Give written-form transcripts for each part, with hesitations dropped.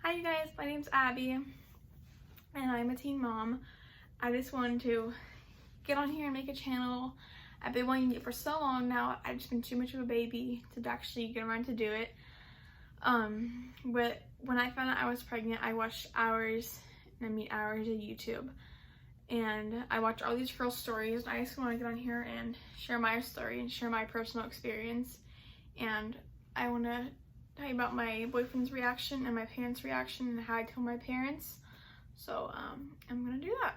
Hi you guys, my name's Abby and I'm a teen mom. I just wanted to get on here and make a channel. I've been wanting it for so long now. I've just been too much of a baby to actually get around to do it. But when I found out I was pregnant, I watched hours of YouTube. And I watch all these girl stories. I just want to get on here and share my story and share my personal experience. And I want to tell you about my boyfriend's reaction and my parents' reaction and how I told my parents. So I'm gonna do that.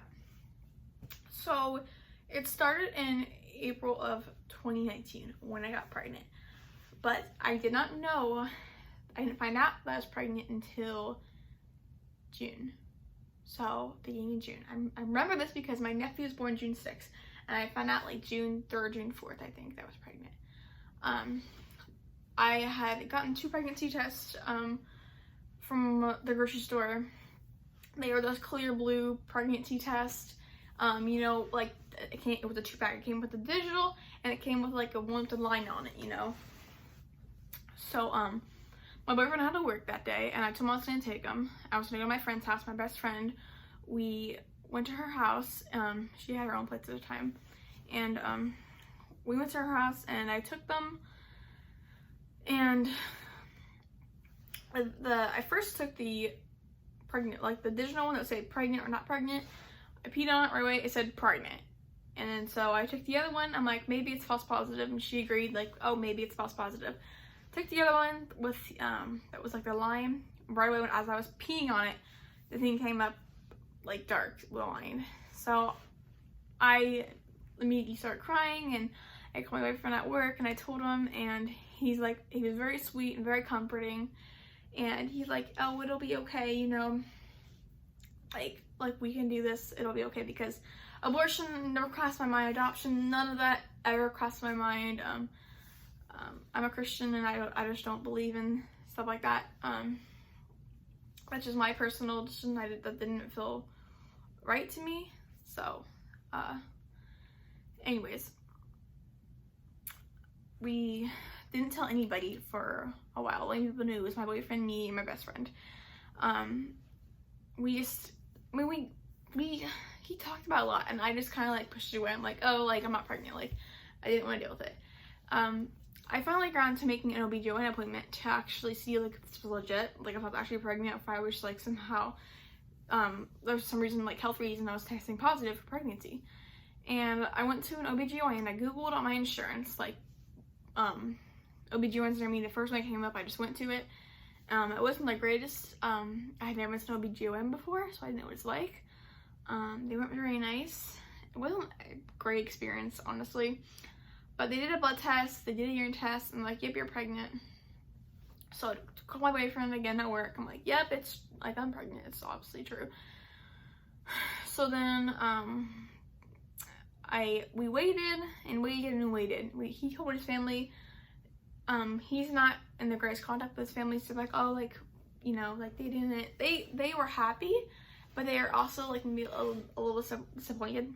So it started in April of 2019 when I got pregnant. But I did not know, I didn't find out that I was pregnant until June. So beginning of June. I remember this because my nephew was born June 6th and I found out like June 3rd, June 4th, I think, that I was pregnant. I had gotten 2 pregnancy tests from the grocery store. They were those clear blue pregnancy tests. You know, like it was a 2-pack. It came with the digital and it came with like a one with a line on it, you know. So my boyfriend had to work that day and I told him I was gonna take him. I was gonna go to my friend's house, my best friend. We went to her house. She had her own place at the time. And we went to her house and I took them. And I first took the pregnant, like the digital one that would say pregnant or not pregnant. I peed on it right away, it said pregnant. And then so I took the other one, I'm like, maybe it's false positive, and she agreed, like, oh, maybe it's false positive. Took the other one with, that was like the line. Right away, as I was peeing on it, the thing came up like dark, the line. So I immediately started crying and I called my boyfriend at work and I told him, and he was very sweet and very comforting, and he's like, oh, it'll be okay, you know, like we can do this, it'll be okay, because abortion never crossed my mind, adoption, none of that ever crossed my mind. I'm a Christian and I just don't believe in stuff like that. That's just my personal decision. That didn't feel right to me. So anyways, we didn't tell anybody for a while. Only people knew. It was my boyfriend, me, and my best friend. He talked about it a lot, and I just kind of like pushed it away. I'm like, oh, like I'm not pregnant. Like I didn't want to deal with it. I finally got into making an OB/GYN appointment to actually see like if this was legit, like if I was actually pregnant, if I was like somehow there was some reason, like health reason, I was testing positive for pregnancy. And I went to an OB/GYN. I googled on my insurance, like OB/GYNs near me. The first one that came up, I just went to it. It wasn't the greatest. I had never been to an OB/GYN before, so I didn't know what it's like. They weren't very nice. It wasn't a great experience, honestly. But they did a blood test, they did a urine test, and like, yep, you're pregnant. So I called my boyfriend again at work. I'm like, yep, it's like I'm pregnant. It's obviously true. So then we waited and waited and waited. He told his family, he's not in the greatest contact with his family, so like, oh, like, you know, like they were happy, but they are also like maybe a little disappointed.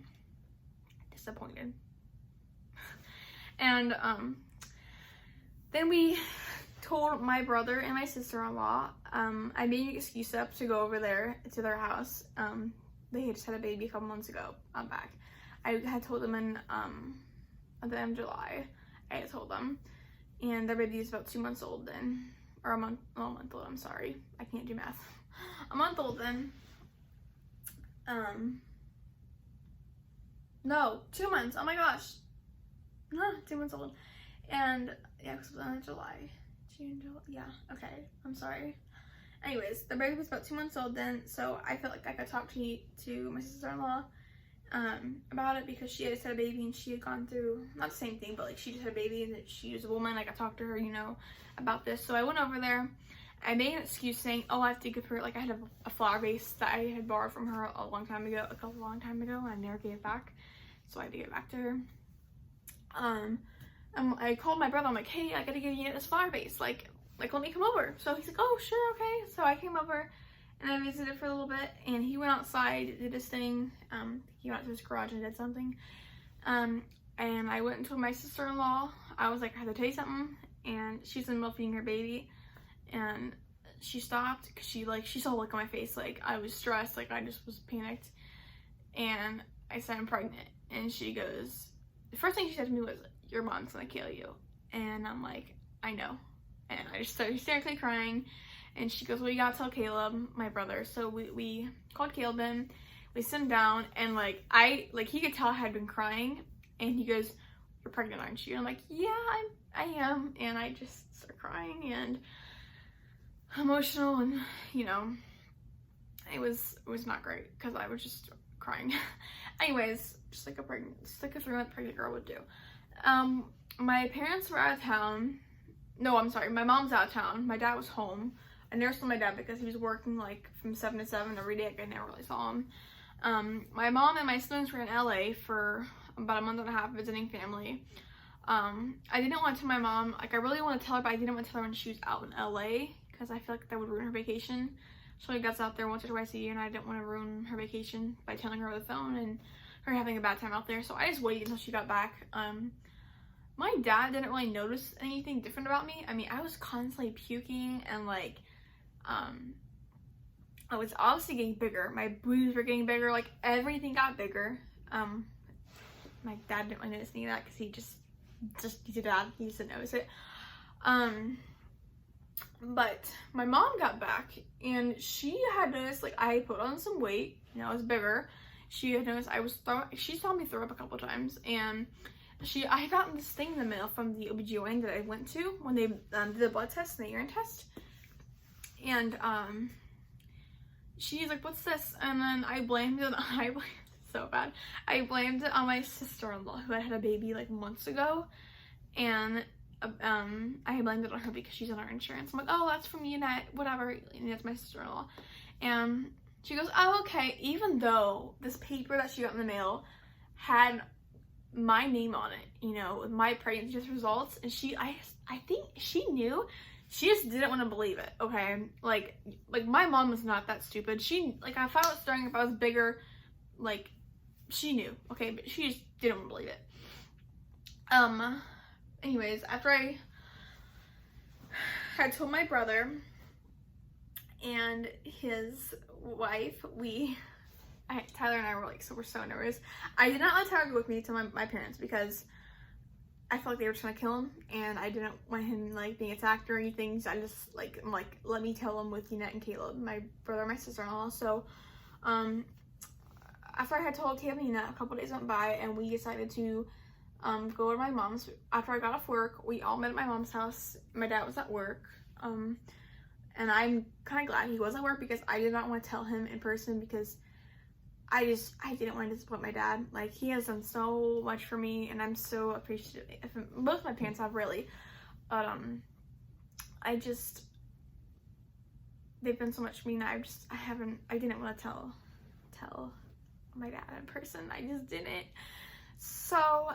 And then we told my brother and my sister-in-law. I made an excuse up to go over there to their house. They had just had a baby a couple months ago. I'm back. I had told them at the end of July. I had told them, and their baby is about 2 months old then, or a month old. I'm sorry, I can't do math. A month old then. No, 2 months. Oh my gosh. 2 months old. And yeah, because it was in July. June, July. Yeah, okay. I'm sorry. Anyways, the baby was about 2 months old then, so I felt like I could talk to my sister-in-law about it, because she had just had a baby and she had gone through, not the same thing, but like she just had a baby and that she was a woman. Like I talked to her, you know, about this. So I went over there. I made an excuse saying, oh, I have to give her, like I had a flower vase that I had borrowed from her a long time ago, and I never gave it back. So I had to give it back to her. I called my brother. I'm like, hey, I gotta give you this flower vase. Like let me come over. So he's like, oh, sure, okay. So I came over and I visited for a little bit, and he went outside, did his thing. He went to his garage and did something. And I went and told my sister-in-law. I was like, I have to tell you something. And she's in the middle of feeding her baby, and she stopped because she saw the look on my face, like I was stressed, like I just was panicked. And I said, I'm pregnant. And she goes, the first thing she said to me was, your mom's gonna kill you. And I'm like, I know. And I just started hysterically crying. And she goes, well, you gotta tell Caleb, my brother. So we called Caleb in, we sat him down, and he could tell I had been crying. And he goes, you're pregnant, aren't you? And I'm like, yeah, I am. And I just started crying and emotional, and it was not great because I was just crying. Anyways, just like a 3-month pregnant girl would do. My parents were out of town. No, I'm sorry, my mom's out of town. My dad was home. I never saw my dad because he was working like from 7 to 7 every day. I never really saw him. My mom and my siblings were in LA for about a month and a half visiting family. I didn't want to tell my mom, like I really want to tell her, but I didn't want to tell her when she was out in LA because I feel like that would ruin her vacation. So I got out there once or twice a year, and I didn't want to ruin her vacation by telling her over the phone and her having a bad time out there. So I just waited until she got back. My dad didn't really notice anything different about me. I mean, I was constantly puking, and like, I was obviously getting bigger. My boobs were getting bigger. Like everything got bigger. My dad didn't really notice any of that because he's a dad. He just didn't notice it. But my mom got back, and she had noticed like I put on some weight. I was bigger. She had noticed she saw me throw up a couple times, and I had gotten this thing in the mail from the OBGYN that I went to when they did the blood test and the urine test. And she's like, what's this? And then I blamed it so bad. I blamed it on my sister-in-law who had a baby like months ago, and I blamed it on her because she's on our insurance. I'm like, oh, that's from Unite, whatever, and that's my sister-in-law. And she goes, oh, okay, even though this paper that she got in the mail had my name on it, with my pregnancy test results, and I think she knew, she just didn't want to believe it, okay? Like my mom was not that stupid. She, like, if I was throwing, if I was bigger, like, she knew, okay? But she just didn't want to believe it. Anyways, after I had told my brother and his wife, Tyler and I were like, so we're so nervous. I did not let Tyler go with me to my parents because I felt like they were trying to kill him, and I didn't want him like being attacked or anything. So I just I'm like, let me tell him with Unette and Caleb, my brother and my sister-in-law. So after I had told Caleb and Unette, a couple days went by, and we decided to go to my mom's. After I got off work, we all met at my mom's house. My dad was at work, and I'm kind of glad he was at work because I did not want to tell him in person because I didn't want to disappoint my dad. Like, he has done so much for me, and I'm so appreciative. Both of my parents have, really. But they've been so much for me, and I didn't want to tell my dad in person. I just didn't. So,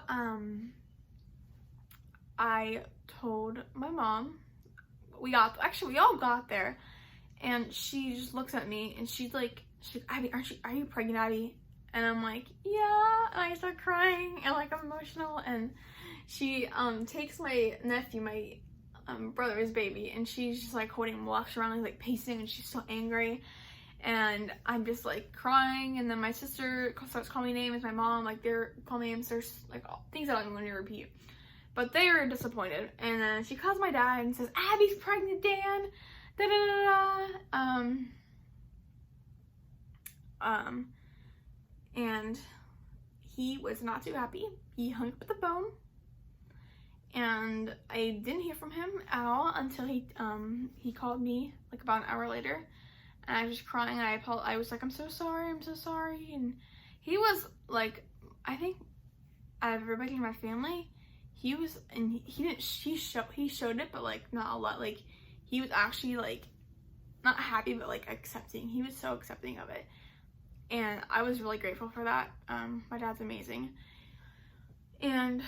I told my mom. We all got there, and she just looks at me, and she's like, Abby, are you pregnant, Abby? And I'm like, yeah, and I start crying, and like, I'm emotional, and she takes my nephew, my brother's baby, and she's just like holding him, walks around like pacing, and she's so angry, and I'm just like crying. And then my sister starts calling me names, my mom, like, they're calling me names, there's like things that I'm going to repeat, but they were disappointed. And then she calls my dad and says, Abby's pregnant, Dan, da da da da. And he was not too happy. He hung up the phone, and I didn't hear from him at all until he called me like about an hour later, and I was just crying. I was like, I'm so sorry, and he was like, I think out of everybody in my family, he showed it, but like not a lot. Like, he was actually like not happy, but like accepting. He was so accepting of it. And I was really grateful for that. My dad's amazing. And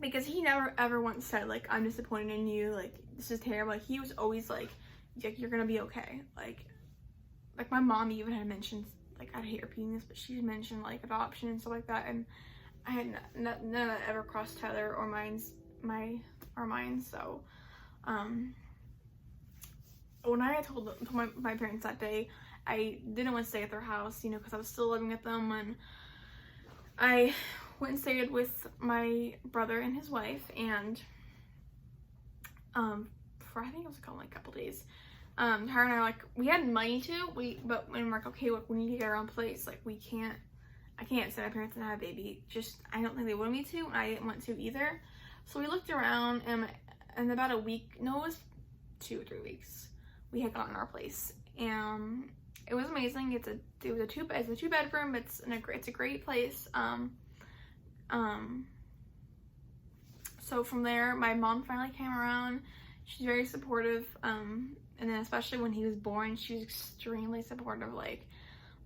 because he never ever once said like, I'm disappointed in you, like, this is terrible. Like, he was always like, you're gonna be okay. Like my mom even had mentioned, like, I hate repeating this, but she mentioned like adoption and stuff like that. And I had none of that ever crossed Tyler or our minds. So when I told my parents that day, I didn't want to stay at their house, you know, because I was still living with them, and I went and stayed with my brother and his wife, and for I think it was like a couple days. Her and I, like, we had money to, but when we're like, okay, look, we need to get our own place, like, I can't send my parents and have a baby, just, I don't think they wanted me to, and I didn't want to either. So we looked around, and in about a week, no, it was 2 or 3 weeks, we had gotten our place, and it was amazing. It's a 2-bedroom. It's a great place. So from there, my mom finally came around. She's very supportive. And then especially when he was born, she was extremely supportive. Like,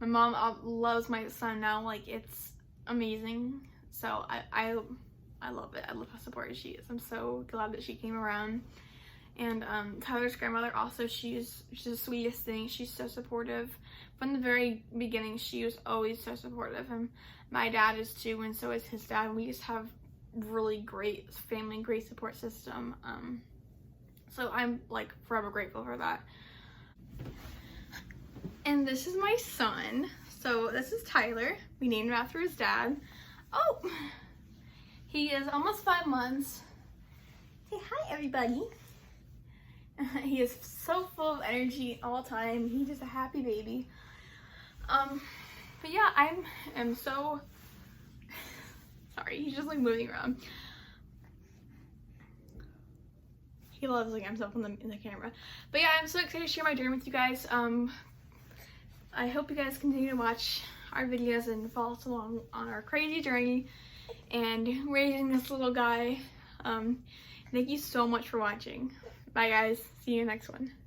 my mom loves my son now. Like, it's amazing. So I love it. I love how supportive she is. I'm so glad that she came around. And Tyler's grandmother also, she's the sweetest thing. She's so supportive. From the very beginning, she was always so supportive. And my dad is too, and so is his dad. We just have really great family, great support system. So I'm, like, forever grateful for that. And this is my son. So this is Tyler. We named him after his dad. Oh, he is almost 5 months. Say hi, everybody. He is so full of energy all the time. He's just a happy baby. But yeah, I'm so sorry. He's just, like, moving around. He loves looking at himself in the camera. But yeah, I'm so excited to share my journey with you guys. I hope you guys continue to watch our videos and follow us along on our crazy journey and raising this little guy. Thank you so much for watching. Bye guys. See you in the next one.